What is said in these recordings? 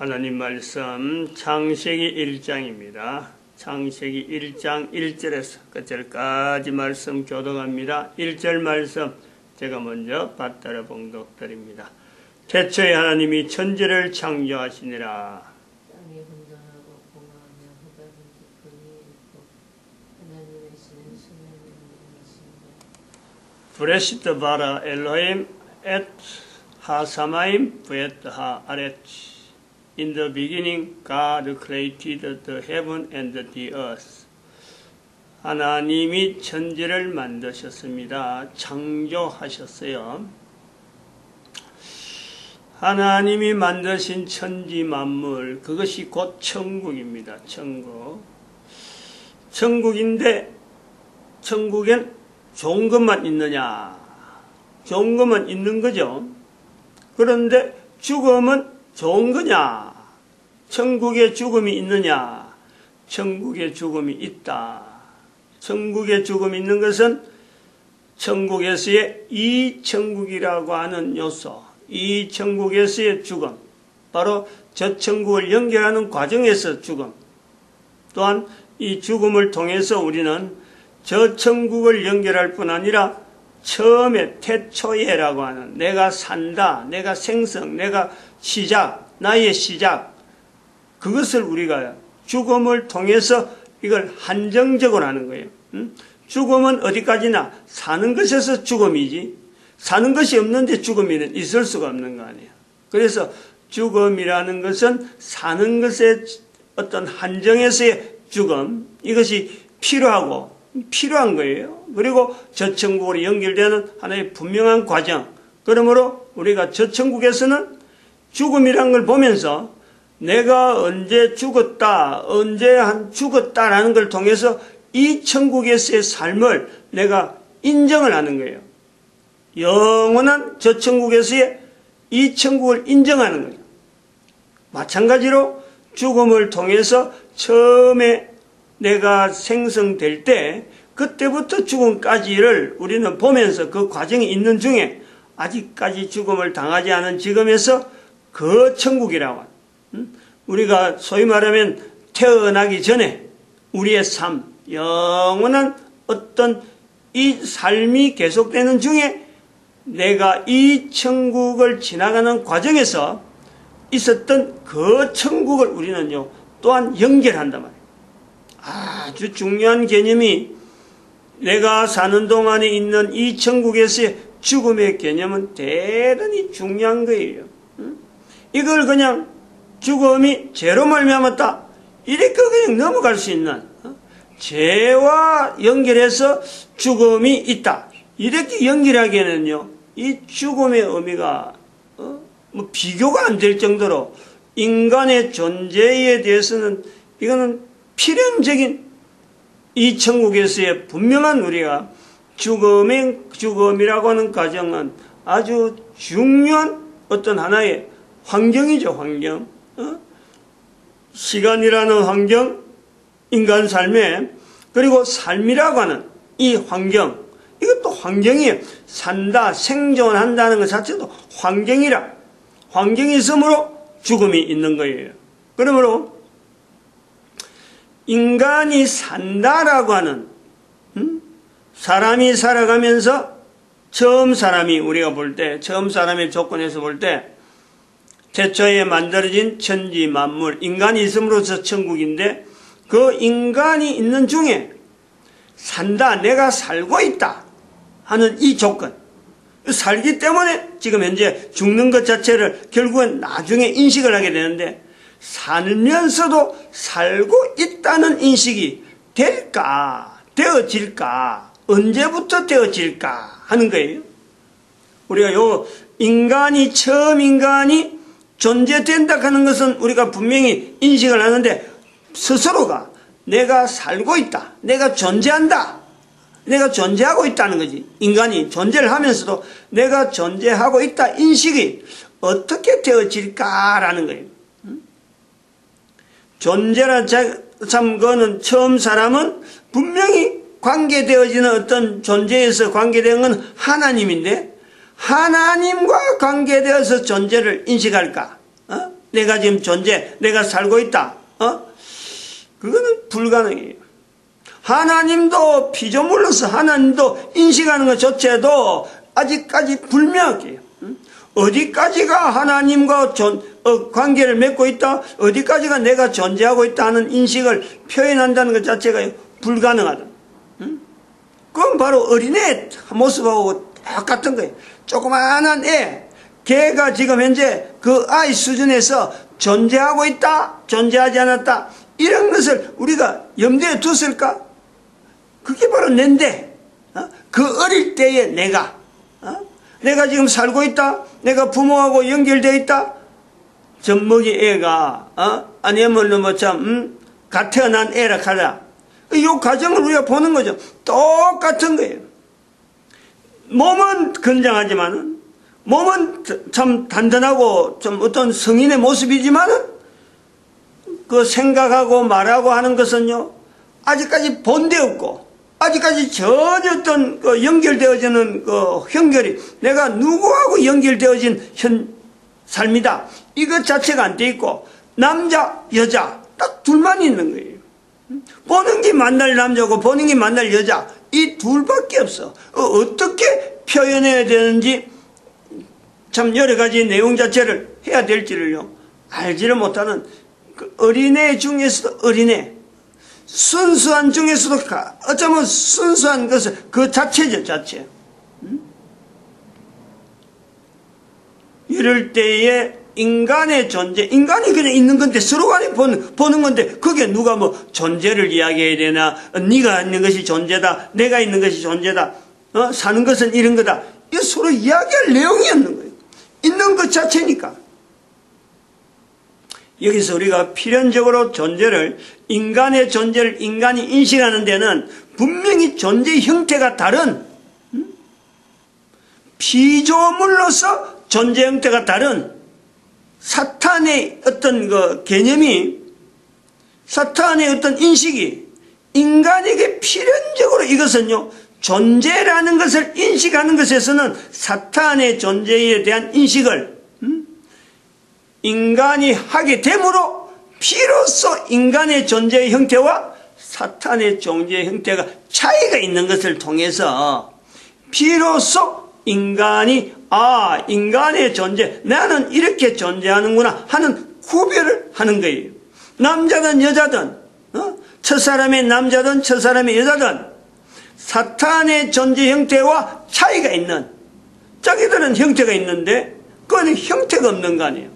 하나님 말씀 창세기 1장입니다. 창세기 1장 1절에서 끝절까지 말씀 교독합니다. 1절 말씀 제가 먼저 받들어 봉독드립니다. 태초에 하나님이 천지를 창조하시니라. 땅이 혼돈하고 공허하며 흙은 깊으니 있고 하나님의 신은 수면에 있으신다. 브레시트 바라 엘로힘 엣 하사마임 부엣 하 아렛. In the beginning, God created the heaven and the earth. 하나님이 천지를 만드셨습니다. 창조하셨어요. 하나님이 만드신 천지 만물, 그것이 곧 천국입니다. 천국. 천국인데, 천국엔 좋은 것만 있느냐? 좋은 것만 있는 거죠. 그런데 죽음은 좋은 거냐? 천국에 죽음이 있느냐? 천국에 죽음이 있다. 천국에 죽음이 있는 것은 천국에서의 이천국이라고 하는 요소, 이 천국에서의 죽음, 바로 저 천국을 연결하는 과정에서 죽음, 또한 이 죽음을 통해서 우리는 저 천국을 연결할 뿐 아니라 처음에 태초에라고 하는 내가 산다, 내가 생성, 내가 시작, 나의 시작, 그것을 우리가 죽음을 통해서 이걸 한정적으로 하는 거예요. 죽음은 어디까지나 사는 것에서 죽음이지, 사는 것이 없는데 죽음이 있을 수가 없는 거 아니에요. 그래서 죽음이라는 것은 사는 것의 어떤 한정에서의 죽음, 이것이 필요한 거예요. 그리고 저 천국으로 연결되는 하나의 분명한 과정. 그러므로 우리가 저 천국에서는 죽음이란 걸 보면서 내가 언제 죽었다, 죽었다라는 걸 통해서 이 천국에서의 삶을 내가 인정을 하는 거예요. 영원한 저 천국에서의 이 천국을 인정하는 거예요. 마찬가지로 죽음을 통해서 처음에 내가 생성될 때 그때부터 죽음까지를 우리는 보면서 그 과정이 있는 중에 아직까지 죽음을 당하지 않은 지금에서 그 천국이라고, 우리가 소위 말하면 태어나기 전에 우리의 삶, 영원한 어떤 이 삶이 계속되는 중에 내가 이 천국을 지나가는 과정에서 있었던 그 천국을 우리는요 또한 연결한단 말이에요. 아주 중요한 개념이, 내가 사는 동안에 있는 이 천국에서의 죽음의 개념은 대단히 중요한 거예요. 이걸 그냥 죽음이 죄로 말미암았다, 이렇게 그냥 넘어갈 수 있는, 죄와 연결해서 죽음이 있다, 이렇게 연결하기에는요 이 죽음의 의미가 비교가 안 될 정도로 인간의 존재에 대해서는 이거는 필연적인, 이 천국에서의 분명한 우리가 죽음이라고 하는 과정은 아주 중요한 어떤 하나의 환경이죠. 환경. 시간이라는 환경, 인간 삶에, 그리고 삶이라고 하는 이 환경, 이것도 환경이에요. 산다, 생존한다는 것 자체도 환경이라, 환경이 있으므로 죽음이 있는 거예요. 그러므로 인간이 산다라고 하는, 사람이 살아가면서 처음 사람이, 우리가 볼 때 처음 사람의 조건에서 볼 때 태초에 만들어진 천지 만물, 인간이 있음으로써 천국인데, 그 인간이 있는 중에 산다, 내가 살고 있다 하는 이 조건, 살기 때문에 지금 현재 죽는 것 자체를 결국은 나중에 인식을 하게 되는데, 살면서도 살고 있다는 인식이 될까, 되어질까, 언제부터 되어질까 하는 거예요. 우리가 처음 인간이 존재된다 하는 것은 우리가 분명히 인식을 하는데, 스스로가 내가 살고 있다, 내가 존재한다, 내가 존재하고 있다는 거지. 인간이 존재를 하면서도 내가 존재하고 있다 인식이 어떻게 되어질까라는 거예요. 존재라 참 그거는 처음 사람은 분명히 관계되어지는 어떤 존재에서 관계되는 건 하나님인데, 하나님과 관계되어서 존재를 인식할까? 내가 지금 존재, 내가 살고 있다. 그거는 불가능해요. 하나님도 피조물로서 하나님도 인식하는 것조차도 아직까지 불명확해요. 어디까지가 하나님과 관계를 맺고 있다, 어디까지가 내가 존재하고 있다 하는 인식을 표현한다는 것 자체가 불가능하다. 그건 바로 어린애 모습하고 똑같은 거예요. 조그마한 애, 걔가 지금 현재 그 아이 수준에서 존재하고 있다, 존재하지 않았다, 이런 것을 우리가 염두에 뒀을까? 그게 바로 낸데, 그 어릴 때의 내가, 내가 지금 살고 있다, 내가 부모하고 연결되어 있다, 젖먹이 애가, 아니면 갓 태어난 애라 하라. 이 과정을 우리가 보는 거죠. 똑같은 거예요. 몸은 건장하지만은, 몸은 참 단단하고 좀 어떤 성인의 모습이지만은, 그 생각하고 말하고 하는 것은요, 아직까지 본데 없고, 아직까지 전혀 어떤 그 연결되어지는 그 연결이, 내가 누구하고 연결되어진 삶이다. 이것 자체가 안 돼 있고, 남자, 여자, 딱 둘만 있는 거예요. 보는 게 만날 남자고 보는 게 만날 여자, 이 둘밖에 없어. 어떻게 표현해야 되는지 참 여러 가지 내용 자체를 해야 될지를요, 알지를 못하는 그 어린애 중에서도 어린애, 순수한 중에서도 어쩌면 순수한 것은 그 자체죠, 자체. 이럴 때에 인간의 존재, 인간이 그냥 있는 건데 서로 간에 보는 건데 그게 누가 뭐 존재를 이야기해야 되나, 네가 있는 것이 존재다, 내가 있는 것이 존재다, 사는 것은 이런 거다, 이거 서로 이야기할 내용이 없는 거예요. 있는 것 자체니까. 여기서 우리가 필연적으로 존재를, 인간의 존재를 인간이 인식하는 데는 분명히 존재의 형태가 다른, 피조물로서 존재 형태가 다른 사탄의 어떤 그 개념이, 사탄의 어떤 인식이 인간에게 필연적으로, 이것은요, 존재라는 것을 인식하는 것에서는 사탄의 존재에 대한 인식을 인간이 하게 되므로 비로소 인간의 존재의 형태와 사탄의 존재의 형태가 차이가 있는 것을 통해서 비로소 인간이 인간의 존재, 나는 이렇게 존재하는구나 하는 구별을 하는 거예요. 남자든 여자든, 첫사람의 남자든 첫사람의 여자든 사탄의 존재 형태와 차이가 있는, 자기들은 형태가 있는데 그건 형태가 없는 거 아니에요.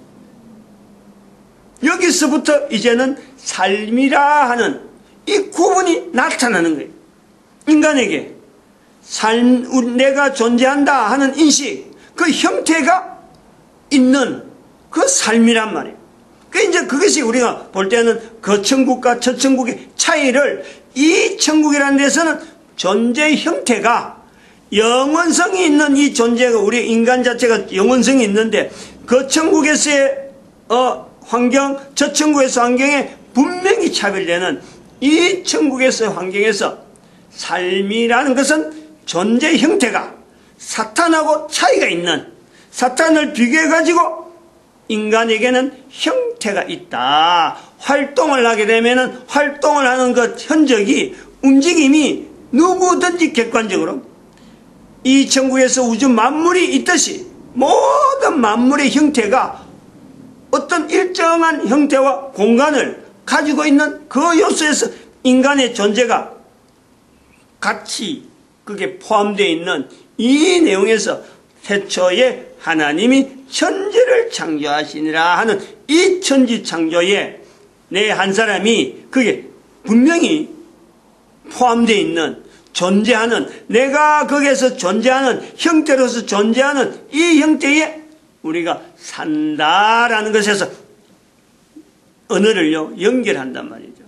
여기서부터 이제는 삶이라 하는 이 구분이 나타나는 거예요. 인간에게 내가 존재한다 하는 인식, 그 형태가 있는 그 삶이란 말이에요. 이제 그것이 우리가 볼 때는 그 천국과 저 천국의 차이를, 이 천국이라는 데서는 존재의 형태가 영원성이 있는 이 존재가, 우리 인간 자체가 영원성이 있는데 그 천국에서의 환경, 저 천국에서 환경에 분명히 차별되는 이 천국에서 환경에서 삶이라는 것은 존재의 형태가 사탄하고 차이가 있는, 사탄을 비교해가지고 인간에게는 형태가 있다. 활동을 하게 되면은 활동을 하는 것 흔적이, 움직임이 누구든지 객관적으로 이 천국에서 우주 만물이 있듯이 모든 만물의 형태가 어떤 일정한 형태와 공간을 가지고 있는 그 요소에서 인간의 존재가 같이 그게 포함되어 있는 이 내용에서 태초에 하나님이 천지를 창조하시니라 하는 이 천지 창조에 내 한 사람이 그게 분명히 포함되어 있는, 존재하는, 내가 거기에서 존재하는, 형태로서 존재하는 이 형태에 우리가 산다라는 것에서 언어를요 연결한단 말이죠.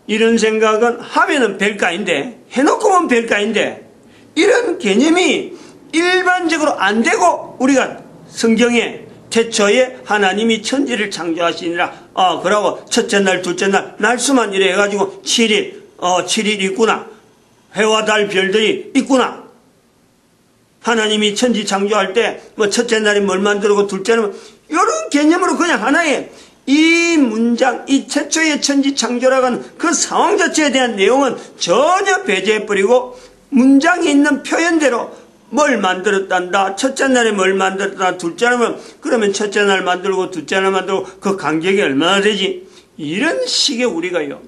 이런 생각은 하면은 별가인데, 해놓고 보면 별가인데, 이런 개념이 일반적으로 안 되고 우리가 성경에 태초에 하나님이 천지를 창조하시니라, 그러고 첫째 날 둘째 날 날수만 이래 해가지고 7일 7일 있구나, 해와 달 별들이 있구나, 하나님이 천지 창조할 때 뭐 첫째 날에 뭘 만들고 둘째 날은 이런 개념으로 그냥 하나의 이 문장, 이 최초의 천지 창조라고 하는 그 상황 자체에 대한 내용은 전혀 배제해버리고 문장에 있는 표현대로 뭘 만들었단다. 첫째 날에 뭘 만들었다. 둘째 날은 그러면 첫째 날 만들고 둘째 날 만들고 그 간격이 얼마나 되지? 이런 식의 우리가요.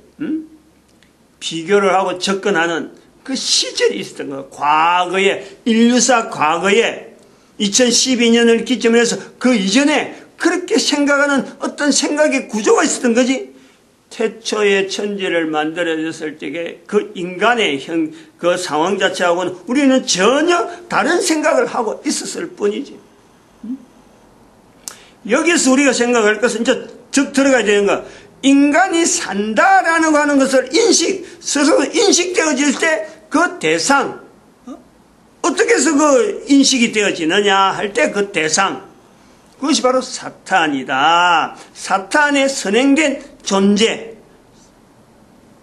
비교를 하고 접근하는 그 시절이 있었던 거예요. 과거에 인류사 과거에 2012년을 기점으로 해서 그 이전에 그렇게 생각하는 어떤 생각의 구조가 있었던 거지. 태초의 천지를 만들어졌을 적에 그 인간의 그 상황 자체하고는 우리는 전혀 다른 생각을 하고 있었을 뿐이지. 여기서 우리가 생각할 것은 이제 즉 들어가야 되는 거. 인간이 산다라는 거 하는 것을 스스로 인식되어질 때 그 대상, 어떻게 해서 그 인식이 되어지느냐 할 때 그 대상, 그것이 바로 사탄이다. 사탄의 선행된 존재.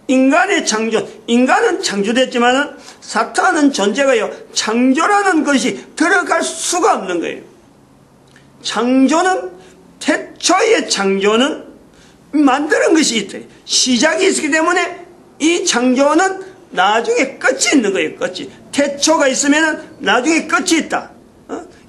인간의 창조, 인간은 창조됐지만은 사탄은 존재가요, 창조라는 것이 들어갈 수가 없는 거예요. 창조는, 태초의 창조는 만드는 것이 있다. 시작이 있기 때문에 이 창조는 나중에 끝이 있는 거예요. 끝이. 태초가 있으면 나중에 끝이 있다.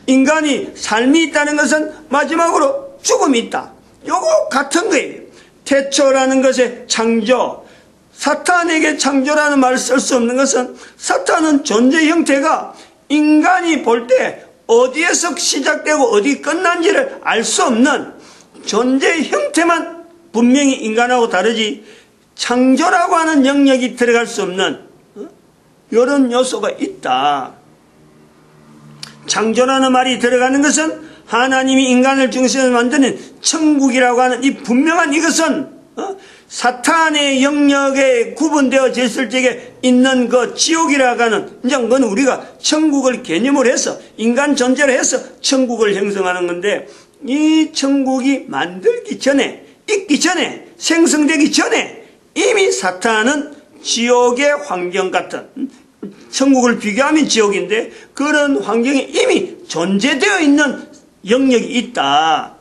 인간이 삶이 있다는 것은 마지막으로 죽음이 있다. 요거 같은 거예요. 태초라는 것의 창조. 사탄에게 창조라는 말을 쓸 수 없는 것은 사탄은 존재 형태가 인간이 볼 때 어디에서 시작되고 어디 끝난지를 알 수 없는 존재 형태만 분명히 인간하고 다르지 창조라고 하는 영역이 들어갈 수 없는 이런 요소가 있다. 창조라는 말이 들어가는 것은 하나님이 인간을 중심으로 만드는 천국이라고 하는 이 분명한 이것은 사탄의 영역에 구분되어졌을 적에 있는 그 지옥이라고 하는 이제 그건 우리가 천국을 개념으로 해서 인간 존재를 해서 천국을 형성하는 건데 이 천국이 만들기 전에 있기 전에 생성되기 전에 이미 사탄은 지옥의 환경 같은 천국을 비교하면 지옥인데 그런 환경이 이미 존재되어 있는 영역이 있다.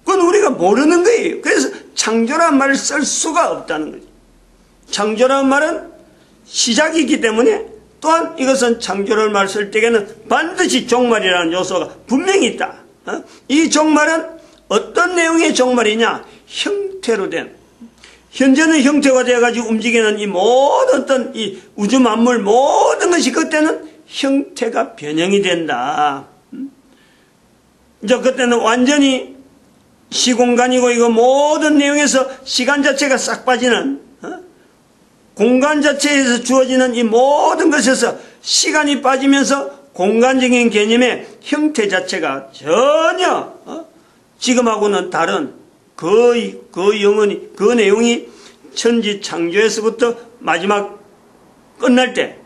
그건 우리가 모르는 거예요. 그래서 창조라는 말을 쓸 수가 없다는 거죠. 창조라는 말은 시작이기 때문에 또한 이것은 창조라는 말을 쓸 때에는 반드시 종말이라는 요소가 분명히 있다. 이 종말은 어떤 내용의 종말이냐? 형태로 된 현재는 형태가 되어가지고 움직이는 이 모든 어떤 이 우주 만물 모든 것이 그때는 형태가 변형이 된다. 이제 그때는 완전히 시공간이고 이거 모든 내용에서 시간 자체가 싹 빠지는 공간 자체에서 주어지는 이 모든 것에서 시간이 빠지면서 공간적인 개념의 형태 자체가 전혀 지금하고는 다른 그 영혼이, 그 내용이 천지 창조에서부터 마지막 끝날 때,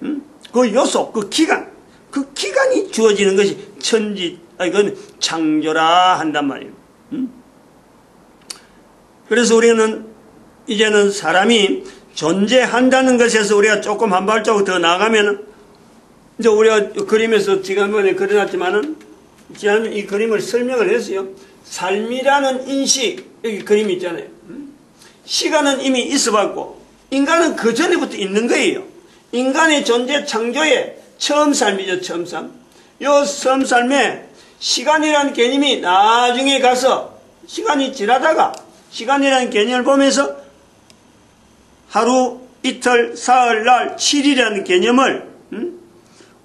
그 요소, 그 기간이 주어지는 것이 이건 창조라 한단 말이에요. 그래서 우리는 이제는 사람이 존재한다는 것에서 우리가 조금 한 발자국 더 나가면은, 이제 우리가 그림에서 지난번에 그려놨지만은, 지난번에 이 그림을 설명을 했어요. 삶이라는 인식, 여기 그림이 있잖아요. 시간은 이미 있어봤고 인간은 그 전에부터 있는 거예요. 인간의 존재 창조의 처음 삶이죠. 처음 삶. 요 처음 삶에 시간이라는 개념이 나중에 가서 시간이 지나다가 시간이라는 개념을 보면서 하루, 이틀, 사흘, 날, 7일이라는 개념을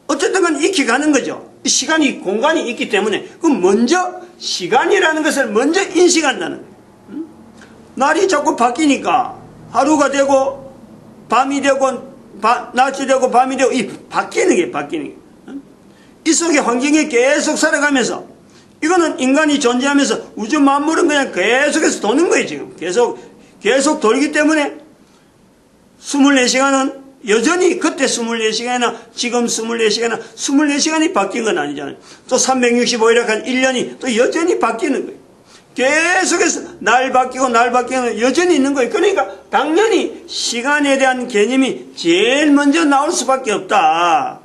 어쨌든 건 익혀가는 거죠. 시간이 공간이 있기 때문에 그럼 먼저 시간이라는 것을 먼저 인식한다는 거예요. 날이 자꾸 바뀌니까 하루가 되고 밤이 되고 낮이 되고 밤이 되고 이 바뀌는 게 이 속의 환경에 계속 살아가면서 이거는 인간이 존재하면서 우주 만물은 그냥 계속해서 도는 거예요. 지금 계속 돌기 때문에 24시간은 여전히 그때 24시간이나 지금 24시간이나 24시간이 바뀐 건 아니잖아요. 또 365일이라고 한 1년이 또 여전히 바뀌는 거예요. 계속해서 날 바뀌고 여전히 있는 거예요. 그러니까 당연히 시간에 대한 개념이 제일 먼저 나올 수밖에 없다.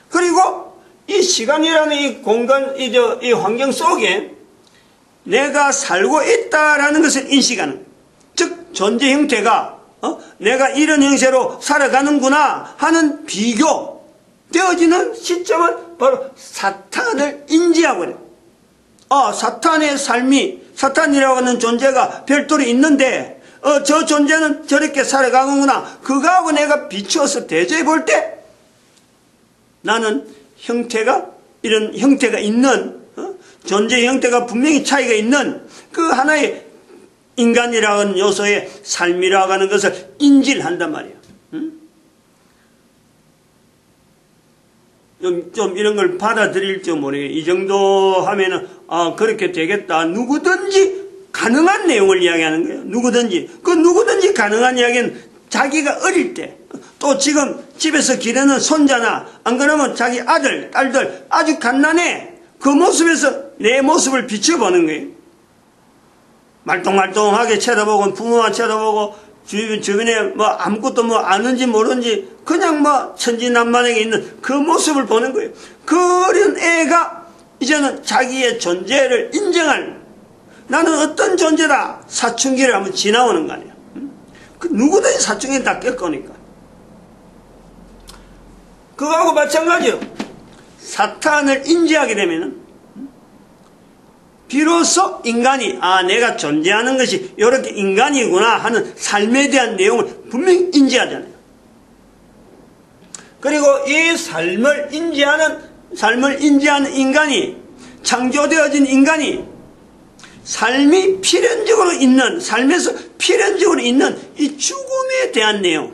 그리고 이 시간이라는 이 공간, 이 환경 속에 내가 살고 있다라는 것을 인식하는, 즉 존재 형태가 내가 이런 형태로 살아가는구나 하는 비교되어지는 시점은 바로 사탄을 인지하고 그래요. 사탄의 삶이, 사탄이라고 하는 존재가 별도로 있는데 저 존재는 저렇게 살아가는구나. 그거하고 내가 비추어서 대조해 볼 때 나는 형태가, 이런 형태가 있는, 존재 형태가 분명히 차이가 있는 그 하나의 인간이라는 요소의 삶이라고 하는 것을 인지를 한단 말이에요. 좀 이런 걸 받아들일지 모르겠어요. 이 정도 하면은 그렇게 되겠다. 누구든지 가능한 내용을 이야기하는 거예요. 누구든지. 그 누구든지 가능한 이야기는 자기가 어릴 때, 또 지금 집에서 기르는 손자나 안 그러면 자기 아들, 딸들 아주 갓난해. 그 모습에서 내 모습을 비춰보는 거예요. 말똥말똥하게 쳐다보고 부모만 쳐다보고 주변에 뭐 아무것도 뭐 아는지 모르는지 그냥 뭐 천진난만하게 있는 그 모습을 보는 거예요. 그런 애가 이제는 자기의 존재를 인정할, 나는 어떤 존재다, 사춘기를 한번 지나오는 거 아니에요. 그 누구든지 사춘기는 다 겪으니까. 그거하고 마찬가지로 사탄을 인지하게 되면은 비로소 인간이 내가 존재하는 것이 이렇게 인간이구나 하는 삶에 대한 내용을 분명히 인지하잖아요. 그리고 이 삶을 인지하는 인간이, 창조되어진 인간이 삶이 필연적으로 있는, 삶에서 필연적으로 있는 이 죽음에 대한 내용,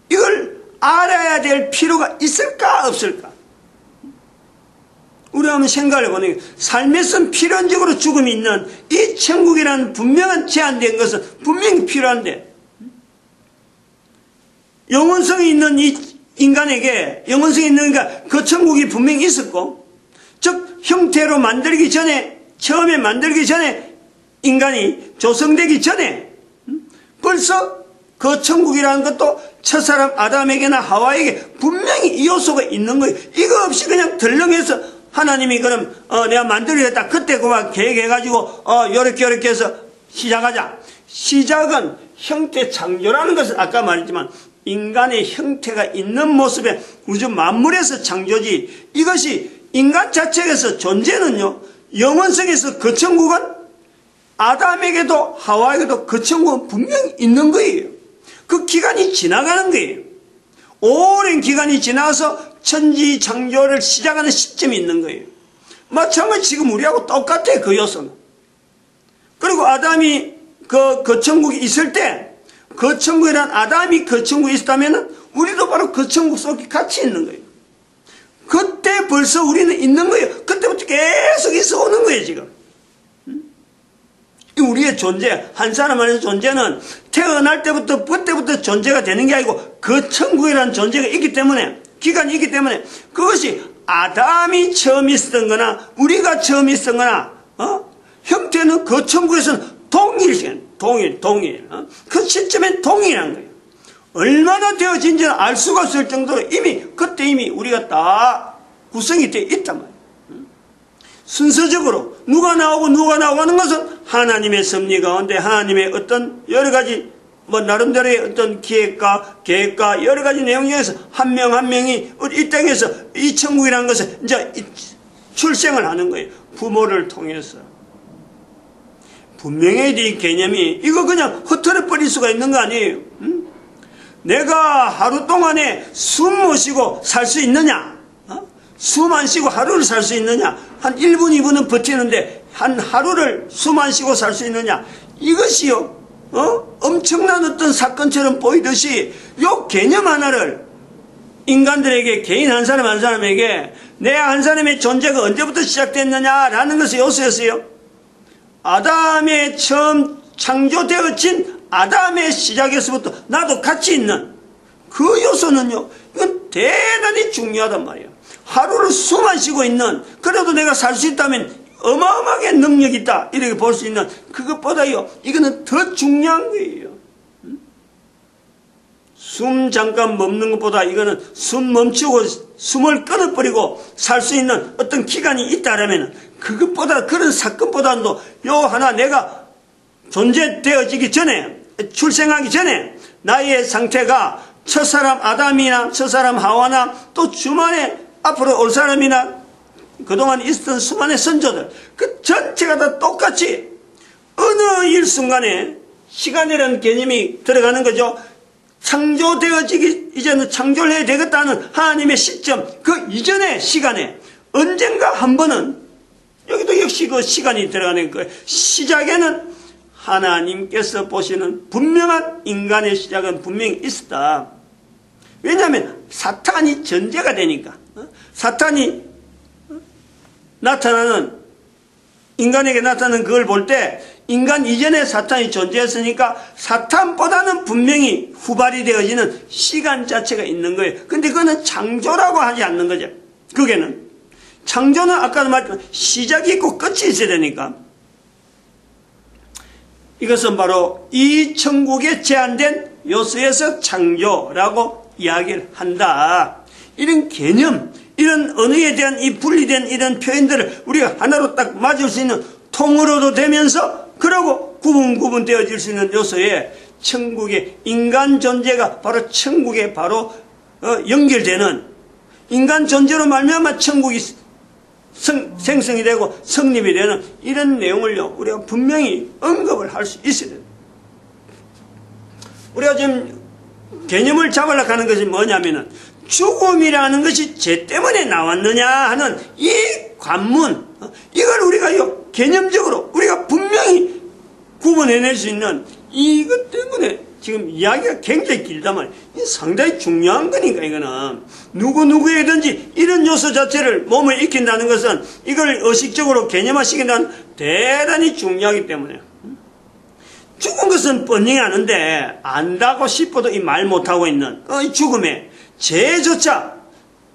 이걸 알아야 될 필요가 있을까 없을까? 우리가 한번 생각해 보는 게, 삶에서 필연적으로 죽음이 있는 이 천국이라는 분명한 제한된 것은 분명히 필요한데, 영원성이 있는 이 인간에게, 영원성이 있는가 그 천국이 분명히 있었고, 즉 형태로 만들기 전에, 처음에 만들기 전에, 인간이 조성되기 전에 벌써 그 천국이라는 것도 첫사람 아담에게나 하와에게 분명히 이 요소가 있는 거예요. 이거 없이 그냥 덜렁해서 하나님이 그럼 내가 만들겠다, 그때 그만 계획해가지고 요렇게 해서 시작하자. 시작은 형태 창조라는 것은 아까 말했지만 인간의 형태가 있는 모습의 우주 만물에서 창조지, 이것이 인간 자체에서 존재는요, 영원성에서 그 천국은 아담에게도 하와에게도 그 천국은 분명히 있는 거예요. 그 기간이 지나가는 거예요. 오랜 기간이 지나서 천지 창조를 시작하는 시점이 있는 거예요. 마찬가지 지금 우리하고 똑같아요, 그 요소는. 그리고 아담이 그 천국에 있을 때, 그 천국이란 아담이 그 천국에 있었다면 우리도 바로 그 천국 속에 같이 있는 거예요. 그때 벌써 우리는 있는 거예요. 그때부터 계속 있어 오는 거예요, 지금. 우리의 존재, 한 사람 안에서 존재는 태어날 때부터, 그때부터 존재가 되는 게 아니고 그 천국이라는 존재가 있기 때문에, 기간이 있기 때문에 그것이 아담이 처음 있었던 거나 우리가 처음 있었던 거나 형태는 그 천국에서는 동일. 그 시점엔 동일한 거예요. 얼마나 되어진지는 알 수가 없을 정도로 그때 이미 우리가 다 구성이 되어 있단 말이에요. 순서적으로 누가 나오고 하는 것은 하나님의 섭리 가운데 하나님의 어떤 여러 가지 나름대로의 어떤 계획과 여러 가지 내용 중에서 한 명 한 명이 이 땅에서 이 천국이라는 것을 이제 출생을 하는 거예요. 부모를 통해서. 분명히 이 개념이 이거 그냥 흩어져 버릴 수가 있는 거 아니에요. 내가 하루 동안에 숨 못 쉬고 살 수 있느냐? 숨 안 쉬고 하루를 살 수 있느냐? 한 1분, 2분은 버티는데 한 하루를 숨 안 쉬고 살 수 있느냐? 이것이요. 엄청난 어떤 사건처럼 보이듯이 요 개념 하나를 인간들에게, 개인 한 사람 한 사람에게 내 한 사람의 존재가 언제부터 시작됐느냐라는 것이 요소였어요. 아담의 처음 창조되어진 아담의 시작에서부터 나도 같이 있는 그 요소는요, 이건 대단히 중요하단 말이에요. 하루를 숨 안 쉬고 있는, 그래도 내가 살 수 있다면 어마어마하게 능력이 있다, 이렇게 볼 수 있는 그것보다요, 이거는 더 중요한 거예요. 숨 잠깐 멈는 것보다 이거는 숨 멈추고 숨을 끊어버리고 살 수 있는 어떤 기간이 있다라면 그것보다 그런 사건보다도 요 하나 내가 존재되어지기 전에 출생하기 전에 나의 상태가 첫사람 아담이나 첫사람 하와나 또 주만에 앞으로 올 사람이나 그동안 있었던 수많은 선조들 그 전체가 다 똑같이 어느 일순간에 시간이라는 개념이 들어가는 거죠. 창조되어지기 이제는 창조를 해야 되겠다는 하나님의 시점 그 이전의 시간에 언젠가 한 번은 여기도 역시 그 시간이 들어가는 거예요. 시작에는 하나님께서 보시는 분명한 인간의 시작은 분명히 있었다. 왜냐하면 사탄이 전제가 되니까 사탄이 나타나는 인간에게 나타나는 그걸 볼 때 인간 이전에 사탄이 존재했으니까 사탄보다는 분명히 후발이 되어지는 시간 자체가 있는 거예요. 근데 그거는 창조라고 하지 않는 거죠. 그게는 창조는 아까도 말했지만 시작이 있고 끝이 있어야 되니까 이것은 바로 이 천국에 제한된 요소에서 창조라고 이야기를 한다. 이런 개념, 이런 언어에 대한 이 분리된 이런 표현들을 우리가 하나로 딱 맞을 수 있는 통으로도 되면서 그러고 구분 되어질 수 있는 요소에 천국의 인간 존재가 바로 천국에 바로 연결되는 인간 존재로 말미암아 천국이 생성이 되고 성립이 되는 이런 내용을요 우리가 분명히 언급을 할 수 있어야 됩니다. 우리가 지금 개념을 잡으려고 하는 것이 뭐냐면은 죽음이라는 것이 죄 때문에 나왔느냐 하는 이 관문 이걸 우리가 개념적으로 우리가 분명히 구분해낼 수 있는 이것 때문에 지금 이야기가 굉장히 길다만 상당히 중요한 거니까 이거는 누구에게든지 이런 요소 자체를 몸을 익힌다는 것은 이걸 의식적으로 개념화시킨다는 대단히 중요하기 때문에 죽은 것은 뻔히 아는데 안다고 싶어도 이 말 못하고 있는 이 죽음에 죄조차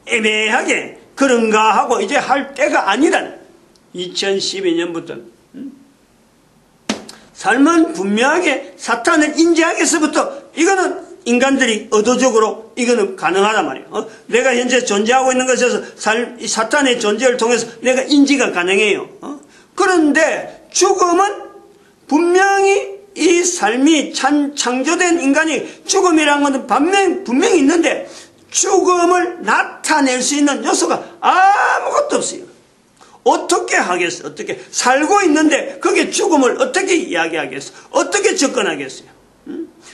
애매하게 그런가 하고 이제 할 때가 아니라는 2012년부터 삶은 분명하게 사탄을 인지하기서부터 이거는 인간들이 의도적으로 이거는 가능하단 말이에요. 내가 현재 존재하고 있는 것에서 사탄의 존재를 통해서 내가 인지가 가능해요. 그런데 죽음은 분명히 이 삶이 창조된 인간이 죽음이라는 것은 분명히 있는데 죽음을 나타낼 수 있는 요소가 아무것도 없어요. 어떻게 하겠어? 어떻게 살고 있는데 그게 죽음을 어떻게 이야기하겠어? 어떻게 접근하겠어요?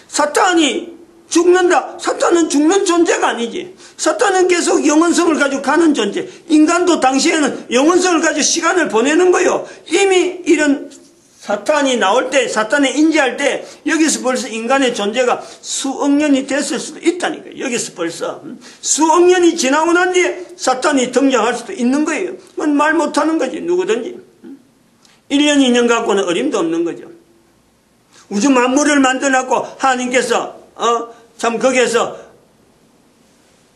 사탄이 죽는다. 사탄은 죽는 존재가 아니지. 사탄은 계속 영원성을 가지고 가는 존재. 인간도 당시에는 영원성을 가지고 시간을 보내는 거예요. 이미 이런 사탄이 나올 때, 사탄을 인지할 때 여기서 벌써 인간의 존재가 수억 년이 됐을 수도 있다니까요. 여기서 벌써 수억 년이 지나고 난 뒤에 사탄이 등장할 수도 있는 거예요. 그건 말 못하는 거지 누구든지. 1년 2년 갖고는 어림도 없는 거죠. 우주 만물을 만들어놨고 하나님께서 참 거기에서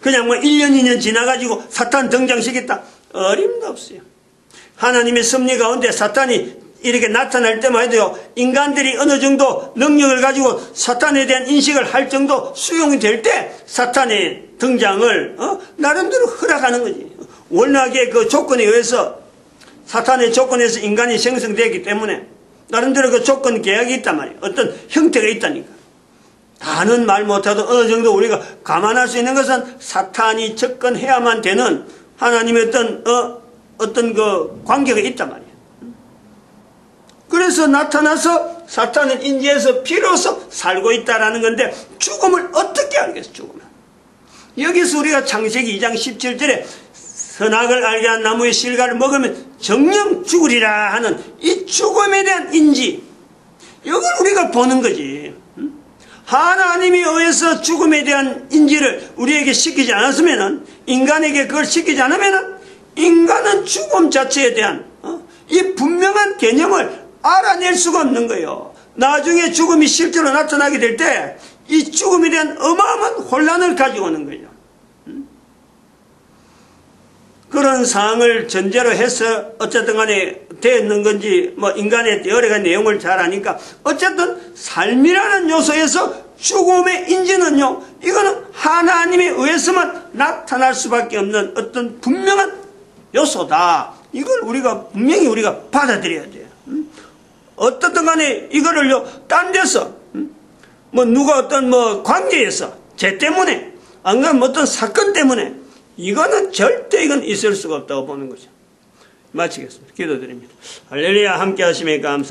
그냥 뭐 1년 2년 지나가지고 사탄 등장시켰다. 어림도 없어요. 하나님의 섭리 가운데 사탄이 이렇게 나타날 때만 해도요, 인간들이 어느 정도 능력을 가지고 사탄에 대한 인식을 할 정도 수용이 될 때 사탄의 등장을 나름대로 허락하는 거지. 워낙에 그 조건에 의해서 사탄의 조건에서 인간이 생성되기 때문에 나름대로 그 조건 계약이 있단 말이에요. 어떤 형태가 있다니까. 다는 말 못해도 어느 정도 우리가 감안할 수 있는 것은 사탄이 접근해야만 되는 하나님의 어떤 그 관계가 있단 말이에요. 그래서 나타나서 사탄을 인지해서 비로소 살고 있다라는 건데 죽음을 어떻게 알겠어? 죽음을. 여기서 우리가 창세기 2장 17절에 선악을 알게 한 나무의 실과를 먹으면 정령 죽으리라 하는 이 죽음에 대한 인지 이걸 우리가 보는 거지. 하나님이 의해서 죽음에 대한 인지를 우리에게 시키지 않았으면 인간에게 그걸 시키지 않으면 인간은 죽음 자체에 대한 이 분명한 개념을 알아낼 수가 없는 거예요. 나중에 죽음이 실제로 나타나게 될 때 이 죽음에 대한 어마어마한 혼란을 가지고 오는 거예요. 그런 상황을 전제로 해서 어쨌든 간에 되었는 건지 뭐 인간의 여러 가지 내용을 잘 아니까 어쨌든 삶이라는 요소에서 죽음의 인지는요, 이거는 하나님에 의해서만 나타날 수밖에 없는 어떤 분명한 요소다. 이걸 분명히 우리가 받아들여야 돼요. 어떻든 간에 이거를요, 딴 데서, 누가 어떤 관계에서, 죄 때문에, 안 그러면 어떤 사건 때문에, 이거는 절대 이건 있을 수가 없다고 보는 거죠. 마치겠습니다. 기도드립니다. 할렐루야, 함께 하심에 감사합니다.